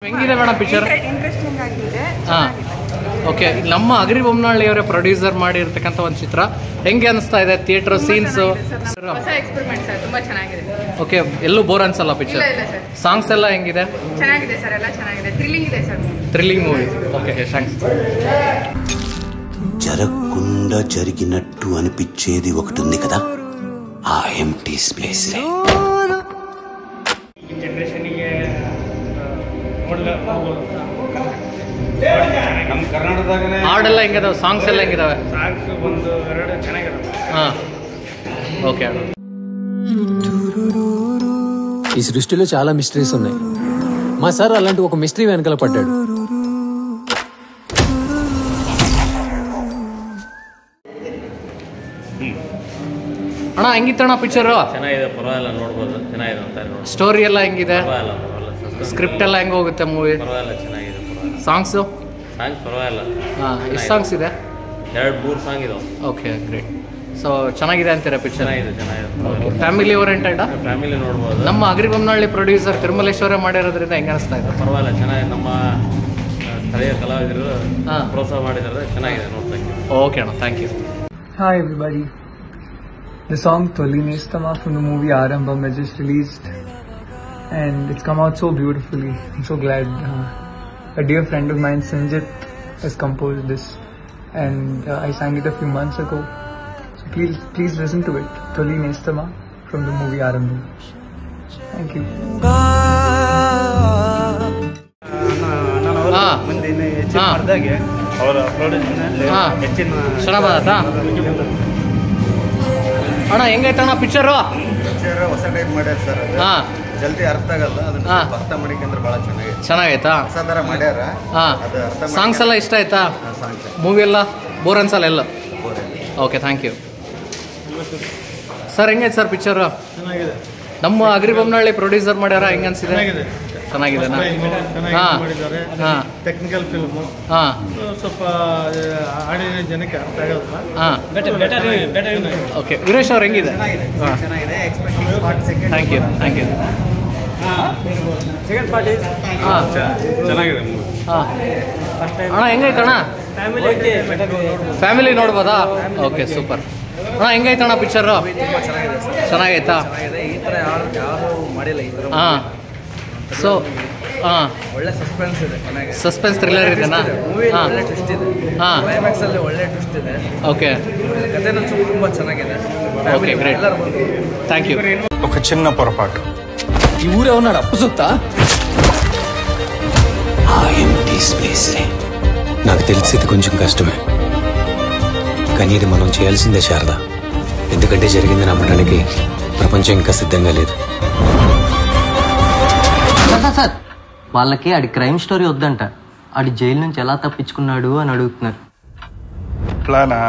ಹೆಂಗಿದೆ madam picture? Interesting ಆಗಿದೆ. Okay, ನಮ್ಮ ಅಗರಿ ಬೊಮ್ಮನಹಳ್ಳಿ ಅವರೇ ಪ್ರೊಡ್ಯೂಸರ್ ಮಾಡಿರ್ತಕ್ಕಂಥ ಒಂದು ಚಿತ್ರ. ಹೆಂಗೆ ಅನಿಸ್ತಾ ಇದೆ ಥಿಯೇಟರ್ ಸೀನ್ಸ್? ಹೊಸ ಎಕ್ಸ್ಪೆರಿಮೆಂಟ್ ಸರ್, ತುಂಬಾ ಚೆನ್ನಾಗಿದೆ. ಓಕೆ, ಎಲ್ಲೂ ಬೋರ್ ಅನ್ಸಲ್ಲ ಪಿಕ್ಚರ್? ಸಾಂಗ್ಸ್ ಎಲ್ಲ ಹೆಂಗಿದೆ? ಚೆನ್ನಾಗಿದೆ ಸರ್, ಎಲ್ಲ ಚೆನ್ನಾಗಿದೆ. ಥ್ರಿಲ್ಲಿಂಗ್ ಇದೆ sir. Thrilling movie. Okay, thanks. జరగకుండా జరిగినట్టు అనిపించేది ఒకటి ఉంది కదా, ఆ ఎంటీ స్పేస్. ನಮ್ಮ ಕರ್ನಾಟಕದಾಗನೇ ಹಾಡೆಲ್ಲ ಹೆಂಗಿದಾವೆ? ಸಾಂಗ್ಸ್ ಎಲ್ಲ ಹೆಂಗಿದಾವೆ? ಸಾಂಗ್ಸ್ ಒಂದು ಎರಡು ಚೆನ್ನಾಗಿದಾವೆ. ಹಾಂ, ఓకే. ఈ సృష్టిలో చాలా మిస్టరీస్ ఉన్నాయి. మా సార్ అలాంటి ఒక మిస్టరీ వెనకాల పడ్డాడు. ಅಣ್ಣ ಹೆಂಗಿತ್ತಣ್ಣ ಪಿಕ್ಚರು? ಚೆನ್ನಾಗಿದೆ, ಪರವಾಗಿಲ್ಲ, ನೋಡ್ಬೋದು. ಚೆನ್ನಾಗಿದೆ ಅಂತ ನೋಡಿ. ಸ್ಟೋರಿ ಎಲ್ಲ ಹೆಂಗಿದೆ? ಪರವಾಗಿಲ್ಲ. ಸ್ಕ್ರಿಪ್ಟ್ ಎಲ್ಲ ಹೆಂಗೆ ಹೋಗುತ್ತೆ ಮೂವಿ? ಪರವಾಗಿಲ್ಲ, ಚೆನ್ನಾಗಿದೆ. ಸಾಂಗ್ಸು? ಸಾಂಗ್ಸ್ ಪರವಾಗಿಲ್ಲ. ಹಾಂ, ಎಷ್ಟು ಸಾಂಗ್ಸ್ ಇದೆ? 2-3 ಸಾಂಗ್ ಇದಾವೆ. Okay, great. ಸೊ ಚೆನ್ನಾಗಿದೆ ಅಂತೀರಾ ಪಿಕ್ಚರ್? ಚೆನ್ನಾಗಿದೆ. Family oriented? ಫ್ಯಾಮಿಲಿ ನೋಡ್ಬೋದು. ನಮ್ಮ ಅಗರಿ ಬೊಮ್ಮನಹಳ್ಳಿ ಪ್ರೊಡ್ಯೂಸರ್ ತಿರುಮಲೇಶ್ವರ ಮಾಡಿರೋದ್ರಿಂದ ಹೆಂಗೆ ಅನಿಸ್ತಾ ಇದೆ? ಪರವಾಗಿಲ್ಲ, ಚೆನ್ನಾಗಿದೆ. ನಮ್ಮ ಸ್ಥಳೀಯ ಕಲಾವಿದರು ಪ್ರೋತ್ಸಾಹ ಮಾಡಿದ್ದಾರೆ, ಚೆನ್ನಾಗಿದೆ ನೋಡ್ತಕ್ಕೆ. ಓಕೆ ಅಣ್ಣ, thank you. Hi everybody. The song Toli Nestama from the movie Arambam is just released and it's come out so beautifully. I'm so glad. A dear friend of mine, Sanjit, has composed this and I sang it a few months ago. So please listen to it. Toli Nestama from the movie Arambam. Thank you. ಮುಂದಿನ ಹೆಚ್ಚಿನ ಮಾಡಿದಾಗೆ ಅವರ ಅಪ್ಲೋಡೇಷನ್ ಹೆಚ್ಚಿನ ಚೆನ್ನಾಗತ್ತ ಅಣ್ಣ? ಹೆಂಗೈತಣ್ಣ picture? ಹೊಸ type ಮಾಡ್ಯಾರ sir. ಅದು ಹಾಂ, ಜಲ್ದಿ ಅರ್ಥ ಆಗಲ್ಲ, ಅದನ್ನ ಅರ್ಥ ಮಾಡಿಕೊಂಡ್ರೆ ಭಾಳ ಚೆನ್ನಾಗಿದೆ. ಚೆನ್ನಾಗೈತಾ? ಹೊಸ ಥರ ಮಾಡ್ಯಾರ. ಹಾಂ, ಅದು ಅರ್ಥ ಸಾಂಗ್ಸ್ ಎಲ್ಲ ಇಷ್ಟ ಆಯ್ತಾ? ಸಾಂಗ್ಸ್ ಮೂವಿ ಎಲ್ಲ ಬೋರ್ ಅನ್ಸಲ್ಲ ಎಲ್ಲ? Okay, thank you sir. ಹೆಂಗೈತೆ ಸರ್ ಪಿಕ್ಚರು? ಚೆನ್ನಾಗಿದೆ. ನಮ್ಮ ಅಗರಿ ಬೊಮ್ಮನಹಳ್ಳಿ ಪ್ರೊಡ್ಯೂಸರ್ ಮಾಡ್ಯಾರ, ಹೆಂಗೆ ಅನ್ಸಿದೆ? ಚೆನ್ನಾಗಿದೆನಾ? ಹಾಂ ಹಾಂ, ಟೆಕ್ನಿಕಲ್ ಫಿಲ್ಮು. ಹಾಂ, ಸ್ವಲ್ಪ ಆಡಿನ ಜನಕ್ಕೆ ಅರ್ಥ ಆಗಲ್ಲ. ಹಾಂ, ಓಕೆ. ವೀರೇಶ್ ಅವ್ರು ಹೆಂಗಿದೆ? ಹಾಂ, ಚೆನ್ನಾಗಿದೆ. Thank you, thank you. Second part ಹಾಂ, ಚೆನ್ನಾಗಿದೆ. ಹಾಂ ಅಣ್ಣ, ಹೆಂಗೈತಣ್ಣ? ಫ್ಯಾಮಿಲಿ ನೋಡ್ಬೋದಾ? Okay, super. ಅಣ್ಣ ಹೆಂಗೈತಣ್ಣ ಪಿಕ್ಚರು? ಚೆನ್ನಾಗೈತಾ? ಈ ಥರ ಯಾರು ಮಾಡಿಲ್ಲ ಈ ಥರ. ಹಾಂ, ಸೊ ಹಾಂ, ಒಳ್ಳೆ ಸಸ್ಪೆನ್ಸ್ ಇದೆ. ಸಸ್ಪೆನ್ಸ್ ಥ್ರಿಲ್ಲರ್ ಇದೆನಾ? ಹಾಂ, ಒಳ್ಳೆ ಟ್ವಿಸ್ಟ್ ಇದೆ. ಹಾಂ, ಕ್ಲೈಮ್ಯಾಕ್ಸ್ ಅಲ್ಲಿ ಒಳ್ಳೆ ಟ್ವಿಸ್ಟ್ ಇದೆ. ಓಕೆ, ಕಥೆನೂ ತುಂಬಾ ಚೆನ್ನಾಗಿದೆ. Okay, great. Thank you. ఒక చిన్న పొరపాటు. ఈ ఊరే ఉన్నాడు అప్పు సొత్తా. ఆ ఎంటీ స్పేస్. నాకు తెలిసి ఇది కొంచెం కష్టమే, కానీ ఇది మనం చేయాల్సిందే శారద. ఎందుకంటే జరిగింది నమ్మడానికి ప్రపంచం ఇంకా సిద్ధంగా లేదు. సార్, వాళ్ళకి ఆడి క్రైమ్ స్టోరీ వద్దంట. ఆడి జైలు నుంచి ఎలా తప్పించుకున్నాడు అని అడుగుతున్నారు. ప్లానా?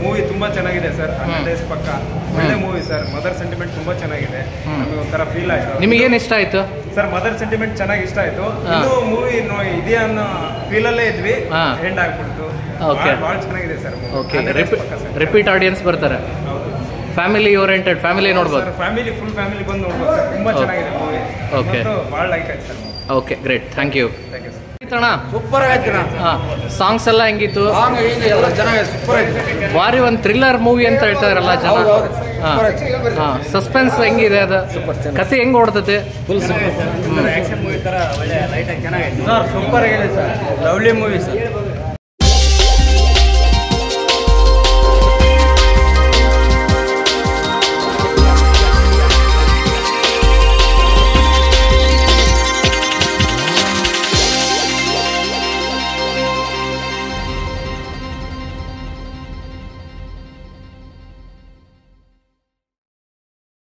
ಮೂವಿ ತುಂಬಾ ಚೆನ್ನಾಗಿದೆ ಸರ್. 100 ಡೇಸ್ ಪಕ್ಕ ಒಳ್ಳೆ ಮೂವಿ ಸರ್. ಮದರ್ ಸೆಂಟಿಮೆಂಟ್ ತುಂಬಾ ಚೆನ್ನಾಗಿದೆ. ನಮಗೆ ಒಂಥರ ಫೀಲ್ ಆಯ್ತು. ನಿಮಗೇನು ಇಷ್ಟ ಆಯ್ತು ಸರ್? ಮದರ್ ಸೆಂಟಿಮೆಂಟ್ ಚೆನ್ನಾಗಿ ಇಷ್ಟ ಆಯ್ತು. ಇದು ಮೂವಿ ಇದೆಯಾ ಅನ್ನೋ ಫೀಲಲ್ಲೇ ಇದ್ವಿ. ಎಂಡ್ ಆಗ್ಬಿಡ್ತು. ಭಾಳ ಚೆನ್ನಾಗಿದೆ ಸರ್. ಓಕೆ, ರಿಪೀಟ್ ಆಡಿಯನ್ಸ್ ಬರ್ತಾರೆ. ಫ್ಯಾಮಿಲಿ ಓರಿಯೆಂಟೆಡ್, ಫ್ಯಾಮಿಲಿ ನೋಡ್ಬೋದು. ಫ್ಯಾಮಿಲಿ, ಫುಲ್ ಫ್ಯಾಮಿಲಿ ಬಂದು ನೋಡ್ಬೋದು ಸರ್. ತುಂಬಾ ಚೆನ್ನಾಗಿದೆ ಮೂವಿ. ಓಕೆ, ಭಾಳ ಲೈಕ್ ಆಯ್ತು sir. Okay, great. Thank you. Super ಆಯ್ತು. ಸಾಂಗ್ಸ್ ಎಲ್ಲ ಹೆಂಗಿತ್ತು? ಎಲ್ಲ ಚೆನ್ನಾಗಿದೆ, ಸೂಪರ್ ಆಯ್ತು. ಭಾರಿ ಒಂದು ಥ್ರಿಲ್ಲರ್ ಮೂವಿ ಅಂತ ಹೇಳ್ತಾ ಇರಲ್ಲ ಜನ. ಹಾಂ, ಸಸ್ಪೆನ್ಸ್ ಹೆಂಗಿದೆ? ಅದು ಕತೆ ಹೆಂಗ್ ಓಡ್ತದೆ? ಫುಲ್ ಆಕ್ಷನ್ ಮೂವಿ ತರ ಒಳ್ಳೆ ಲೈಟ್ ಆಗಿ ಚೆನ್ನಾಗಿದೆ ಸರ್. ಸೂಪರ್ ಆಗಿದೆ ಸರ್. Lovely movie sir.